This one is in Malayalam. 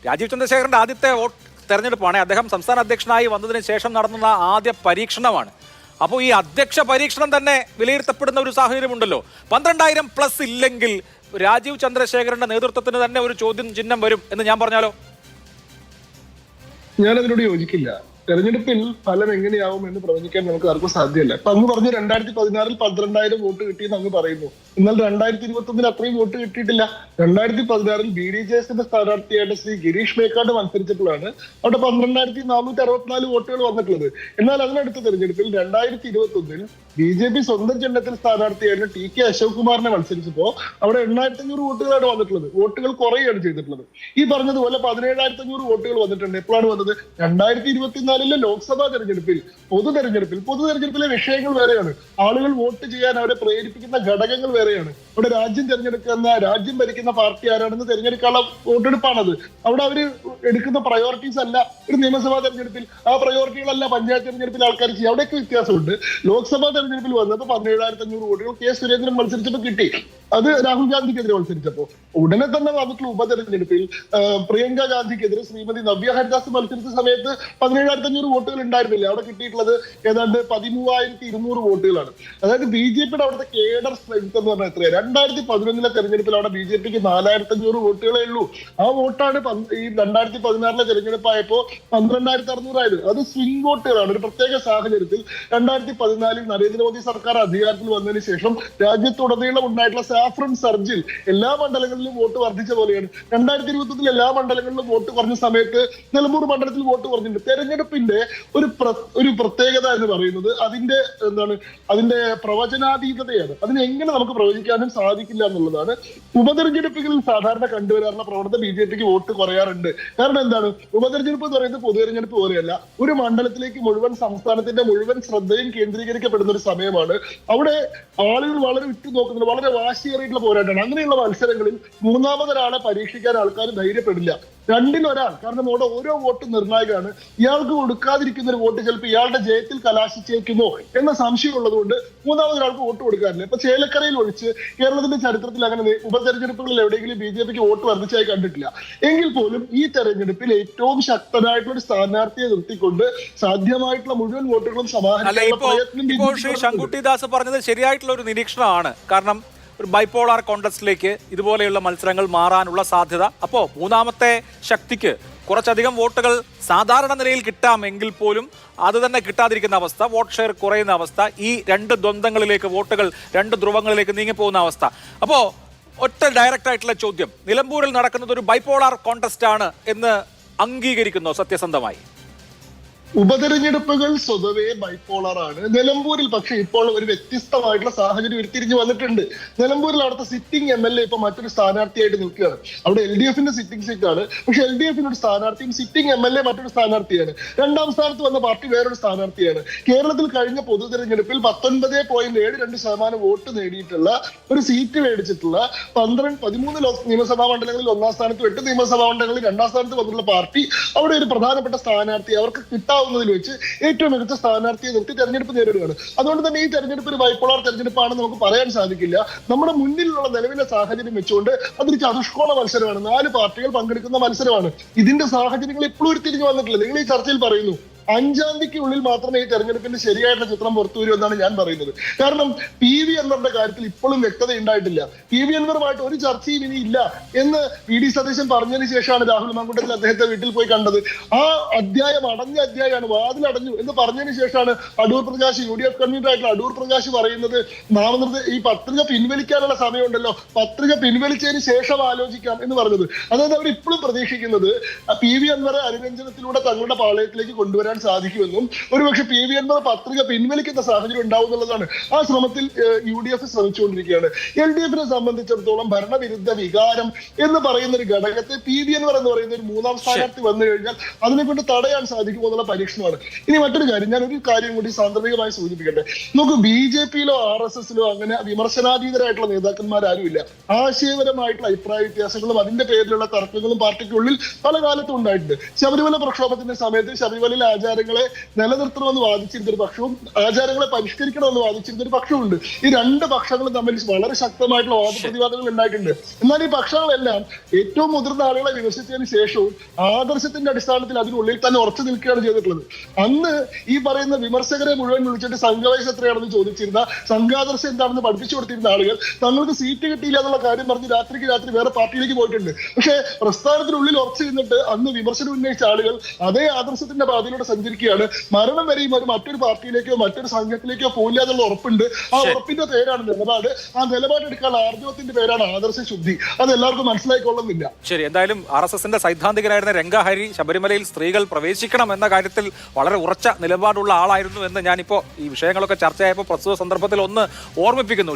രാജീവ് ചന്ദ്രശേഖരന്റെ ആദ്യത്തെ തെരഞ്ഞെടുപ്പാണ്. അദ്ദേഹം സംസ്ഥാന അധ്യക്ഷനായി വന്നതിന് ശേഷം നടന്ന ആദ്യ പരീക്ഷണമാണ്. അപ്പോൾ ഈ അധ്യക്ഷ പരീക്ഷണം തന്നെ വിലയിരുത്തപ്പെടുന്ന ഒരു സാഹചര്യമുണ്ടല്ലോ. 12,000+ ഇല്ലെങ്കിൽ രാജീവ് ചന്ദ്രശേഖരന്റെ നേതൃത്വത്തിന് തന്നെ ഒരു ചോദ്യം ചിഹ്നം വരും എന്ന് ഞാൻ പറഞ്ഞാലോ? ഞാനതിനോട് യോജിക്കില്ല. തെരഞ്ഞെടുപ്പിൽ ഫലം എങ്ങനെയാവും എന്ന് പ്രവചിക്കാൻ നമുക്ക് ആർക്കും സാധ്യമല്ല. ഇപ്പൊ അങ്ങ് പറഞ്ഞു 2016 12,000 വോട്ട് കിട്ടിയെന്ന് അങ്ങ് പറയുന്നു. എന്നാൽ 2021 അത്രയും വോട്ട് കിട്ടിയിട്ടില്ല. 2016 BDJSന്റെ സ്ഥാനാർത്ഥിയായിട്ട് ശ്രീ ഗിരീഷ് മേക്കാട് മത്സരിച്ചപ്പോഴാണ് അവിടെ 12,464 വോട്ടുകൾ വന്നിട്ടുള്ളത്. എന്നാൽ അതിനടുത്ത തെരഞ്ഞെടുപ്പിൽ 2021 BJP സ്വന്തം ചിഹ്നത്തിൽ സ്ഥാനാർത്ഥിയായിരുന്നു TK അശോക് കുമാറിനെ മത്സരിച്ചപ്പോ അവിടെ 8,500 വോട്ടുകളാണ് വന്നിട്ടുള്ളത്. വോട്ടുകൾ കുറയുകയാണ് ചെയ്തിട്ടുള്ളത്. ഈ പറഞ്ഞതുപോലെ 17,500 വോട്ടുകൾ വന്നിട്ടുണ്ട്. എപ്പോഴാണ് വന്നത്? 2024 ലോക്സഭാ തെരഞ്ഞെടുപ്പിൽ. പൊതു തെരഞ്ഞെടുപ്പിലെ വിഷയങ്ങൾ വേറെയാണ്. ആളുകൾ വോട്ട് ചെയ്യാൻ അവരെ പ്രേരിപ്പിക്കുന്ന ഘടകങ്ങൾ വേറെയാണ്. അവിടെ രാജ്യം ഭരിക്കുന്ന പാർട്ടി ആരാണെന്ന് തെരഞ്ഞെടുക്കാനുള്ള വോട്ടെടുപ്പാണത്. അവിടെ അവര് എടുക്കുന്ന പ്രയോറിറ്റീസ് അല്ല ഒരു നിയമസഭാ തെരഞ്ഞെടുപ്പിൽ. ആ പ്രയോറിറ്റികളല്ല പഞ്ചായത്ത് തെരഞ്ഞെടുപ്പിൽ ആൾക്കാർ ചെയ്യും. അവിടെയൊക്കെ വ്യത്യാസമുണ്ട്. ലോക്സഭാ തെരഞ്ഞെടുപ്പിൽ വന്നപ്പോൾ 17,500 വോട്ടുകൾ K സുരേന്ദ്രൻ മത്സരിച്ചപ്പോൾ കിട്ടി. അത് രാഹുൽ ഗാന്ധിക്കെതിരെ മത്സരിച്ചപ്പോ ഉടനെ തന്നെ വന്നിട്ടുള്ള ഉപതെരഞ്ഞെടുപ്പിൽ പ്രിയങ്ക ഗാന്ധിക്കെതിരെ ശ്രീമതി നവ്യ ഹരിദാസ് മത്സരിച്ച സമയത്ത് 17,500 വോട്ടുകൾ ഉണ്ടായിരുന്നില്ല. അവിടെ കിട്ടിയിട്ടുള്ളത് ഏതാണ്ട് 13,200 വോട്ടുകളാണ്. അതായത് BJPയുടെ അവിടുത്തെ കേഡർ സ്ട്രെങ്ത് എന്ന് പറഞ്ഞാൽ എത്രയാണ്? 2011 തെരഞ്ഞെടുപ്പിൽ അവിടെ BJPക്ക് 4,500 വോട്ടുകളേ ഉള്ളൂ. ആ വോട്ടാണ് ഈ 2016 തെരഞ്ഞെടുപ്പായപ്പോ 12,600 ആയത്. അത് സ്വിംഗ് വോട്ടുകളാണ്. ഒരു പ്രത്യേക സാഹചര്യത്തിൽ 2014 നരേന്ദ്രമോദി സർക്കാർ അധികാരത്തിൽ വന്നതിന് ശേഷം രാജ്യത്തുടനീളം ഉണ്ടായിട്ടുള്ള സാഫ്രൺ സർജിൽ എല്ലാ മണ്ഡലങ്ങളിലും വോട്ട് വർദ്ധിച്ച പോലെയാണ്. 2021 എല്ലാ മണ്ഡലങ്ങളിലും വോട്ട് കുറഞ്ഞ സമയത്ത് നിലമ്പൂർ മണ്ഡലത്തിൽ വോട്ട് കുറഞ്ഞിട്ടുണ്ട്. തെരഞ്ഞെടുപ്പിന്റെ ഒരു പ്രത്യേകത എന്ന് പറയുന്നത് അതിന്റെ പ്രവചനാതീതതയാണ്. അതിനെ എങ്ങനെ നമുക്ക് പ്രവചിക്കാനും സാധിക്കില്ല എന്നുള്ളതാണ്. ഉപതെരഞ്ഞെടുപ്പുകളിൽ സാധാരണ കണ്ടുവരാറുള്ള പ്രവണത BJPക്ക് വോട്ട് കുറയാറുണ്ട്. കാരണം എന്താണ്? ഉപതെരഞ്ഞെടുപ്പ് എന്ന് പറയുന്നത് പൊതുതെരഞ്ഞെടുപ്പ് പോലെയല്ല. ഒരു മണ്ഡലത്തിലേക്ക് സംസ്ഥാനത്തിന്റെ മുഴുവൻ ശ്രദ്ധയും കേന്ദ്രീകരിക്കപ്പെടുന്ന ഒരു സമയമാണ്. അവിടെ ആളുകൾ വളരെ വിട്ടുനോക്കുന്നുണ്ട്. വളരെ വാശിയേറിയിട്ടുള്ള പോരാട്ടമാണ്. അങ്ങനെയുള്ള മത്സരങ്ങളിൽ മൂന്നാമതൊരാളെ പരീക്ഷിക്കാൻ ആൾക്കാർ ധൈര്യപ്പെടില്ല. രണ്ടിലൊരാൾ. കാരണം അവിടെ ഓരോ വോട്ടും നിർണായകമാണ്. ഇയാൾക്ക് കൊടുക്കാതിരിക്കുന്ന ഒരു വോട്ട് ചിലപ്പോൾ ഇയാളുടെ ജയത്തിൽ കലാശിച്ചേക്കുമോ എന്ന സംശയം ഉള്ളതുകൊണ്ട് മൂന്നാമതൊരാൾക്ക് വോട്ട് കൊടുക്കാറില്ല. ഇപ്പൊ ചേലക്കരയിൽ ഒഴിച്ച് കേരളത്തിന്റെ ചരിത്രത്തിൽ അങ്ങനെ ഉപതെരഞ്ഞെടുപ്പുകളിൽ എവിടെയെങ്കിലും BJPക്ക് വോട്ട് വർദ്ധിച്ചായി കണ്ടിട്ടില്ല. എങ്കിൽ പോലും ഈ തെരഞ്ഞെടുപ്പിൽ ഏറ്റവും ശക്തനായിട്ടുള്ള ഒരു സ്ഥാനാർത്ഥിയെ നിർത്തിക്കൊണ്ട് സാധ്യമായിട്ടുള്ള മുഴുവൻ വോട്ടുകളും സമാഹരിക്കാൻ ശങ്കുട്ടിദാസ് പറഞ്ഞത് ശരിയായിട്ടുള്ള ഒരു നിരീക്ഷണമാണ്. കാരണം ഒരു ബൈപോളാർ കോൺടെസ്റ്റിലേക്ക് ഇതുപോലെയുള്ള മത്സരങ്ങൾ മാറാനുള്ള സാധ്യത. അപ്പോൾ മൂന്നാമത്തെ ശക്തിക്ക് കുറച്ചധികം വോട്ടുകൾ സാധാരണ നിലയിൽ കിട്ടാമെങ്കിൽ പോലും അത് തന്നെ കിട്ടാതിരിക്കുന്ന അവസ്ഥ, വോട്ട് ഷെയർ കുറയുന്ന അവസ്ഥ, ഈ രണ്ട് ദ്വന്ദ്ങ്ങളിലേക്ക് വോട്ടുകൾ രണ്ട് ധ്രുവങ്ങളിലേക്ക് നീങ്ങിപ്പോകുന്ന അവസ്ഥ. അപ്പോൾ ഒറ്റ ഡയറക്റ്റ് ആയിട്ടുള്ള ചോദ്യം, നിലമ്പൂരിൽ നടക്കുന്നത് ഒരു ബൈപോളാർ കോൺടെസ്റ്റ് ആണ് എന്ന് അംഗീകരിക്കുന്നോ സത്യസന്ധമായി? ഉപതെരഞ്ഞെടുപ്പുകൾ സ്വതവേ ബൈപോളർ ആണ്. നിലമ്പൂരിൽ പക്ഷെ ഇപ്പോൾ ഒരു വ്യത്യസ്തമായിട്ടുള്ള സാഹചര്യം ഉരുത്തിരിഞ്ഞു വന്നിട്ടുണ്ട്. നിലമ്പൂരിൽ അവിടുത്തെ സിറ്റിംഗ് MLA ഇപ്പൊ മറ്റൊരു സ്ഥാനാർത്ഥിയായിട്ട് നിൽക്കുകയാണ്. അവിടെ LDFന്റെ സിറ്റിംഗ് സീറ്റാണ്. പക്ഷെ LDFന്റെ ഒരു സ്ഥാനാർത്ഥിയും സിറ്റിംഗ് MLA മറ്റൊരു സ്ഥാനാർത്ഥിയാണ്. രണ്ടാം സ്ഥാനത്ത് വന്ന പാർട്ടി വേറൊരു സ്ഥാനാർത്ഥിയാണ്. കേരളത്തിൽ കഴിഞ്ഞ പൊതു തെരഞ്ഞെടുപ്പിൽ 19.72% വോട്ട് നേടിയിട്ടുള്ള ഒരു സീറ്റ് മേടിച്ചിട്ടുള്ള 13 നിയമസഭാ മണ്ഡലങ്ങളിൽ ഒന്നാം സ്ഥാനത്ത്, 8 നിയമസഭാ മണ്ഡലങ്ങളിൽ രണ്ടാം സ്ഥാനത്ത് വന്നിട്ടുള്ള പാർട്ടി അവിടെ ഒരു പ്രധാനപ്പെട്ട സ്ഥാനാർത്ഥി അവർക്ക് ിൽ വെച്ച് ഏറ്റവും മികച്ച സ്ഥാനാർത്ഥിയെ നിർത്തി തെരഞ്ഞെടുപ്പ് നേരിടുകയാണ്. അതുകൊണ്ട് തന്നെ ഈ തെരഞ്ഞെടുപ്പ് ഒരു ബൈപോളാർ തെരഞ്ഞെടുപ്പാണെന്ന് നമുക്ക് പറയാൻ സാധിക്കില്ല. നമ്മുടെ മുന്നിലുള്ള നിലവിലെ സാഹചര്യം വെച്ചുകൊണ്ട് അതൊരു ചതുഷ്കോണ മത്സരമാണ്. 4 പാർട്ടികൾ പങ്കെടുക്കുന്ന മത്സരമാണ്. ഇതിന്റെ സാഹചര്യങ്ങൾ ഇപ്പോഴും ഉരുത്തിരിഞ്ഞു വന്നിട്ടില്ല. നിങ്ങൾ ഈ ചർച്ചയിൽ പറയുന്നു 5-ാം തീയതിക്കുള്ളിൽ മാത്രമേ ഈ തെരഞ്ഞെടുപ്പിന്റെ ശരിയായിട്ടുള്ള ചിത്രം പുറത്തു വരൂ എന്നാണ് ഞാൻ പറയുന്നത്. കാരണം PV അൻവറിന്റെ കാര്യത്തിൽ ഇപ്പോഴും വ്യക്തത ഉണ്ടായിട്ടില്ല. PV അൻവറുമായിട്ട് ഒരു ചർച്ചയും ഇനി ഇല്ല എന്ന് VD സതീശൻ പറഞ്ഞതിന് ശേഷമാണ് രാഹുൽ മാങ്കൂട്ടത്തിൽ അദ്ദേഹത്തെ വീട്ടിൽ പോയി കണ്ടത്. ആ അധ്യായം അടഞ്ഞ അധ്യായമാണ്, വാതിലടഞ്ഞു എന്ന് പറഞ്ഞതിന് ശേഷമാണ് അടൂർ പ്രകാശ്, UDF കൺവീനർ ആയിട്ടുള്ള അടൂർ പ്രകാശ് പറയുന്നത് ഈ പത്രിക പിൻവലിക്കാനുള്ള സമയമുണ്ടല്ലോ, പത്രിക പിൻവലിച്ചതിന് ശേഷം ആലോചിക്കാം എന്ന് പറഞ്ഞത്. അതായത് അവർ ഇപ്പോഴും പ്രതീക്ഷിക്കുന്നത് PV അൻവറെ അനുരഞ്ജനത്തിലൂടെ തങ്ങളുടെ പാളയത്തിലേക്ക് കൊണ്ടുവരാൻ സാധിക്കുമെന്നും ഒരുപക്ഷെ PV അൻവർ പത്രിക പിൻവലിക്കുന്ന സാഹചര്യം ഉണ്ടാവും എന്നുള്ളതാണ്. ആ ശ്രമത്തിൽ UDF ശ്രമിച്ചുകൊണ്ടിരിക്കുകയാണ്. LDFനെ സംബന്ധിച്ചിടത്തോളം ഭരണവിരുദ്ധ വികാരം എന്ന് പറയുന്ന ഒരു ഘടകത്തെ PV അൻവർ എന്ന് പറയുന്ന ഒരു മൂന്നാം സ്ഥാനാർത്ഥി വന്നു കഴിഞ്ഞാൽ അതിനെ കൊണ്ട് തടയാൻ സാധിക്കുമോ എന്നുള്ള പരീക്ഷണമാണ്. ഇനി മറ്റൊരു കാര്യം, ഞാൻ ഒരു കാര്യം കൂടി സാന്ദർഭികമായി സൂചിപ്പിക്കട്ടെ. നമുക്ക് BJPയിലോ RSSലോ അങ്ങനെ വിമർശനാതീതരായിട്ടുള്ള നേതാക്കന്മാരും ഇല്ല. ആശയപരമായിട്ടുള്ള അഭിപ്രായ വ്യത്യാസങ്ങളും അതിന്റെ പേരിലുള്ള തർക്കങ്ങളും പാർട്ടിക്കുള്ളിൽ പല കാലത്തും ഉണ്ടായിട്ടുണ്ട്. ശബരിമല പ്രക്ഷോഭത്തിന്റെ സമയത്ത് ശബരിമലയിലെ ആചാരങ്ങളെ നിലനിർത്തണമെന്ന് വാദിച്ചിരുന്ന ഒരു പക്ഷവും ആചാരങ്ങളെ പരിഷ്കരിക്കണമെന്ന് വാദിച്ചിരുന്ന ഒരു പക്ഷമുണ്ട്. ഈ രണ്ട് പക്ഷങ്ങളും തമ്മിൽ വളരെ ശക്തമായിട്ടുള്ള വാദപ്രതിവാദങ്ങൾ ഉണ്ടായിട്ടുണ്ട്. എന്നാൽ ഈ പക്ഷങ്ങളെല്ലാം ഏറ്റവും മുതിർന്ന ആളുകളെ വിമർശിച്ചതിന് ശേഷവും ആദർശത്തിന്റെ അടിസ്ഥാനത്തിൽ അതിനുള്ളിൽ തന്നെ ഉറച്ചു നിൽക്കുകയാണ് ചെയ്തിട്ടുള്ളത്. അന്ന് ഈ പറയുന്ന വിമർശകരെ മുഴുവൻ വിളിച്ചിട്ട് സംഘവേശം എത്രയാണെന്ന് ചോദിച്ചിരുന്ന, സംഘാദർശം എന്താണെന്ന് പഠിപ്പിച്ചു കൊടുത്തിരുന്ന ആളുകൾ തങ്ങൾക്ക് സീറ്റ് കിട്ടിയില്ല എന്നുള്ള കാര്യം പറഞ്ഞ് രാത്രിക്ക് രാത്രി വേറെ പാർട്ടിയിലേക്ക് പോയിട്ടുണ്ട്. പക്ഷേ പ്രസ്ഥാനത്തിനുള്ളിൽ ഉറച്ചു നിന്നിട്ട് അന്ന് വിമർശനം ഉന്നയിച്ച ആളുകൾ അതേ ആദർശത്തിന്റെ പാതയിലൂടെ സഞ്ചരിക്കുകയാണ്. മരണം വരെയും അവർ മറ്റൊരു പാർട്ടിയിലേക്കോ മറ്റൊരു സംഘത്തിലേക്കോ പോയില്ല എന്നുള്ള ഉറപ്പുണ്ട്. ആ ഉറപ്പിന്റെ പേരാണ് നിലപാട്. ആ നിലപാടെടുക്കാനുള്ള ആർജവത്തിന്റെ പേരാണ് ആദർശ ശുദ്ധി. അത് എല്ലാവർക്കും മനസ്സിലായിക്കൊള്ളുന്നില്ല. ശരി, എന്തായാലും RSSന്റെ സൈദ്ധാന്തികനായിരുന്ന രംഗഹരി ശബരിമലയിൽ സ്ത്രീകൾ പ്രവേശിക്കണം എന്ന കാര്യത്തിൽ വളരെ ഉറച്ച നിലപാടുള്ള ആളായിരുന്നു എന്ന് ഞാനിപ്പോ ഈ വിഷയങ്ങളൊക്കെ ചർച്ചയായപ്പോൾ പ്രസ്തുത സന്ദർഭത്തിൽ ഒന്ന് ഓർമ്മിപ്പിക്കുന്നു.